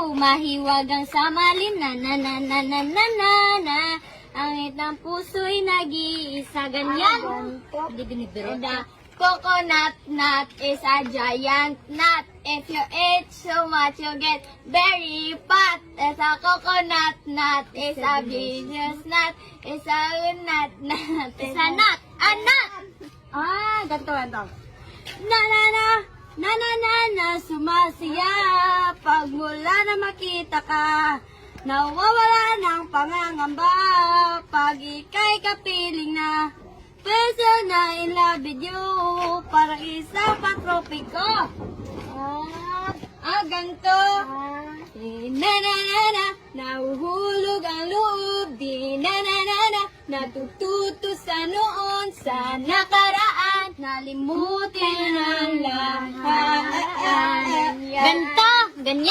Mahiwagang sa malim na na na na na na na na. Ang itang puso'y nag-iisa ganyan. Hindi binibiro. The coconut nut is a giant nut. If you eat so much, you get very fat. It's a coconut nut. It's a business nut. It's a nut nut. It's a nut. A nut! Ganito. Na na na. Na na na na. Sumasiya. Pagmula na makita ka. Nawawala ng pangangamba. Pag ika'y kapiling na. Peso na in love with you. Parang isang patropiko. Ganto. Na na na na. Nahuhulog ang loob. Di na na na na. Natututo sa noon. Sa nakaraan. Nalimutin ang lahat. Ganto. Ganyan.